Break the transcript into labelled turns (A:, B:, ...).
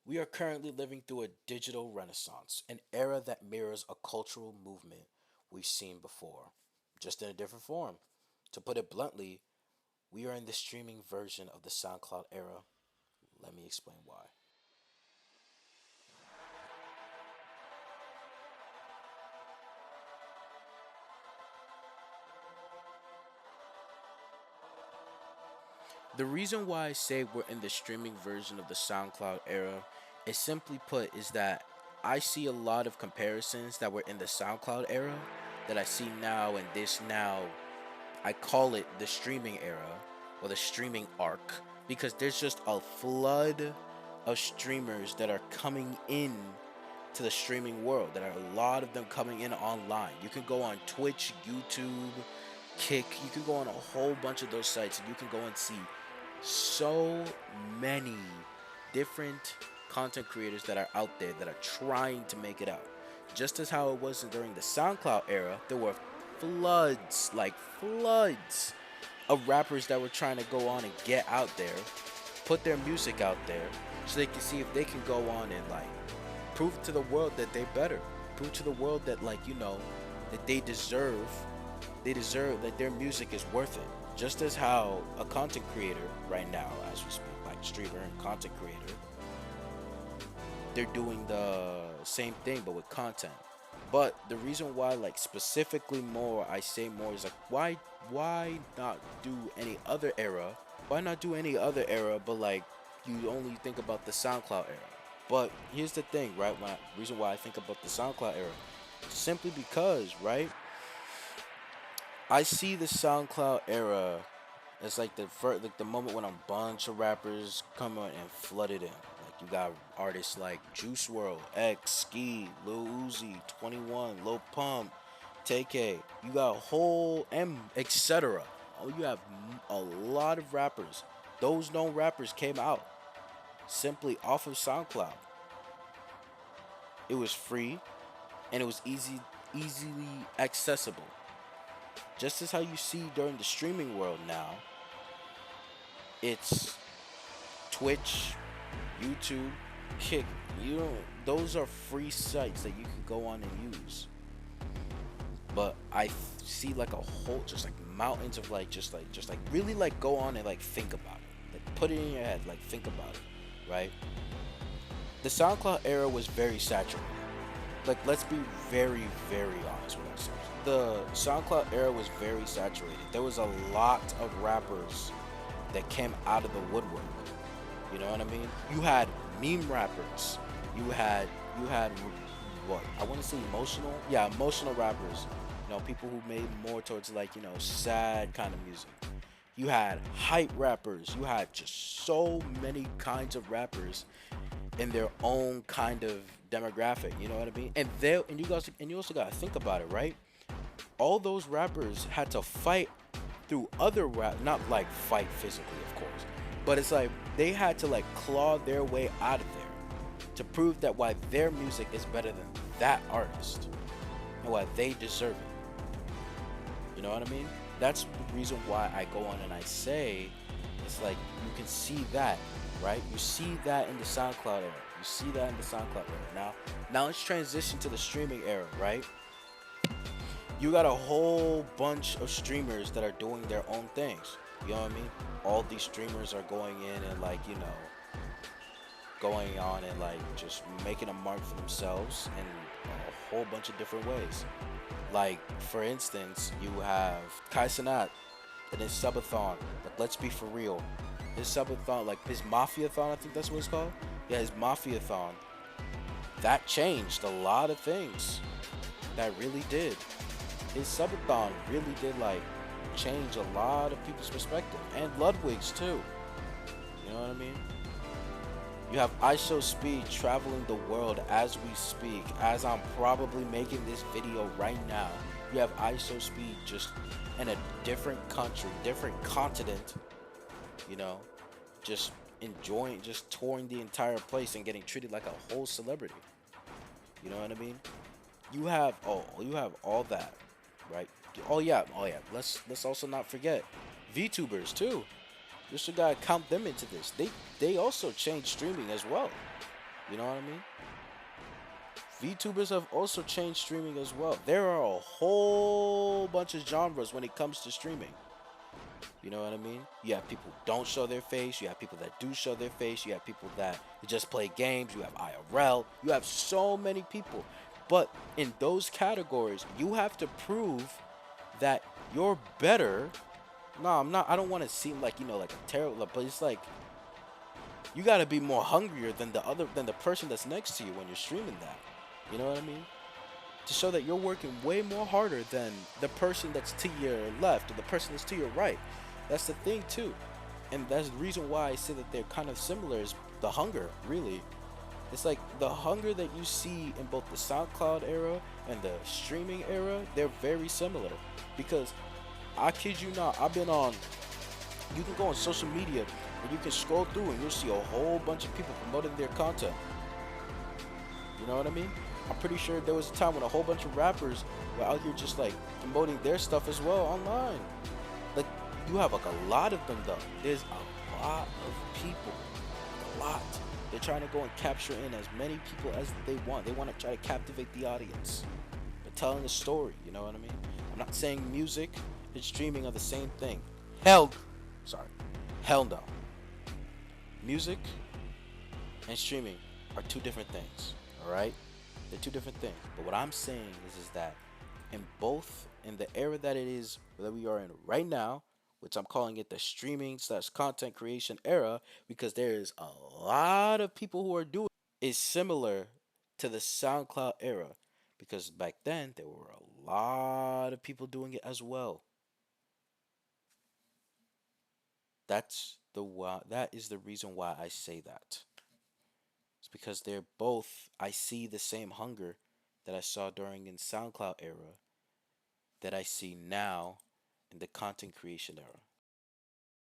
A: We are currently living through a digital renaissance, an era that mirrors a cultural movement we've seen before, just in a different form. To put it bluntly, we are in the streaming version of the SoundCloud era. Let me explain why. The reason why I say we're in the streaming version of the SoundCloud era is simply put is that I see a lot of comparisons that were in the SoundCloud era that I see now and this now. I call it the streaming era or the streaming arc because there's just a flood of streamers that are coming in to the streaming world. There are a lot of them coming in online. You can go on Twitch, YouTube, Kick. You can go on a whole bunch of those sites and you can go and see so many different content creators that are out there that are trying to make it out. Just as how it was during the SoundCloud era, there were floods, like floods, of rappers that were trying to go on and get out there, put their music out there, so they can see if they can go on and like prove to the world that they're better, prove to the world that that they deserve that their music is worth it. Just as how a content creator right now, as we speak, like streamer and content creator, they're doing the same thing but with content. But the reason why, like specifically more, I say more is like why not do any other era? Why not do any other era? But like you only think about the SoundCloud era. But here's the thing, right? Reason why I think about the SoundCloud era, simply because, right? I see the SoundCloud era as like the first, like the moment when a bunch of rappers come on and flooded in. Like you got artists like Juice World, X, Ski, Lil Uzi, 21, Lil Pump, TK. You got a whole M, etc. Oh, you have a lot of rappers. Those known rappers came out simply off of SoundCloud. It was free and it was easily accessible. Just as how you see during the streaming world now, it's Twitch, YouTube, Kick. You don't, those are free sites that you can go on and use. But I see like a whole, just like mountains of like, just like really like go on and like think about it. Like put it in your head, like think about it, right? The SoundCloud era was very saturated. Like let's be very, very honest with ourselves. The SoundCloud era was very saturated. There was a lot of rappers that came out of the woodwork. You know what I mean? You had meme rappers. You had what? I want to say emotional. Yeah, emotional rappers. People who made more towards like sad kind of music. You had hype rappers. You had just so many kinds of rappers in their own kind of demographic. You know what I mean? And you also gotta think about it, right? All those rappers had to fight through other rap, not like fight physically, of course, but it's like they had to like claw their way out of there to prove that why their music is better than that artist and why they deserve it. You know what I mean? That's the reason why I go on and I say it's like you can see that, right? You see that in the SoundCloud era. You see that in the SoundCloud era. Now let's transition to the streaming era, right? You got a whole bunch of streamers that are doing their own things. You know what I mean? All these streamers are going in and like, going on and like just making a mark for themselves in a whole bunch of different ways. Like, for instance, you have Kai Cenat and his subathon. Like, let's be for real. His subathon, like his mafiathon, I think that's what it's called. Yeah, his mafiathon. That changed a lot of things. That really did. His subathon really did like change a lot of people's perspective, and Ludwig's too. You know what I mean? You have ISO Speed traveling the world as we speak, as I'm probably making this video right now. You have ISO Speed just in a different country, different continent, you know, just enjoying, just touring the entire place and getting treated like a whole celebrity. You know what I mean? You have all that, right? Oh yeah. Let's also not forget VTubers too. You should gotta count them into this. They also changed streaming as well. You know what I mean? VTubers have also changed streaming as well. There are a whole bunch of genres when it comes to streaming. You know what I mean? You have people who don't show their face. You have people that do show their face. You have people that just play games. You have IRL. You have so many people. But in those categories, you have to prove that you're better. No, I'm not. I don't want to seem like, like a terrible, but it's like you got to be more hungrier than the person that's next to you when you're streaming that. You know what I mean? To show that you're working way more harder than the person that's to your left or the person that's to your right. That's the thing too. And that's the reason why I say that they're kind of similar is the hunger, really. It's like the hunger that you see in both the SoundCloud era and the streaming era, they're very similar. Because I kid you not, I've been on, you can go on social media and you can scroll through and you'll see a whole bunch of people promoting their content. You know what I mean? I'm pretty sure there was a time when a whole bunch of rappers were out here just like promoting their stuff as well online. Like you have like a lot of them though. There's a lot of people. A lot. They're trying to go and capture in as many people as they want. They want to try to captivate the audience. They're telling a story, you know what I mean? I'm not saying music and streaming are the same thing. Hell, sorry. Hell no. Music and streaming are two different things, all right? They're two different things. But what I'm saying is that in the era that it is that we are in right now, which I'm calling it the streaming slash content creation era, because there is a lot of people who are doing is similar to the SoundCloud era. Because back then there were a lot of people doing it as well. That is the reason why I say that. It's because they're both I see the same hunger that I saw during in SoundCloud era that I see now in the content creation era.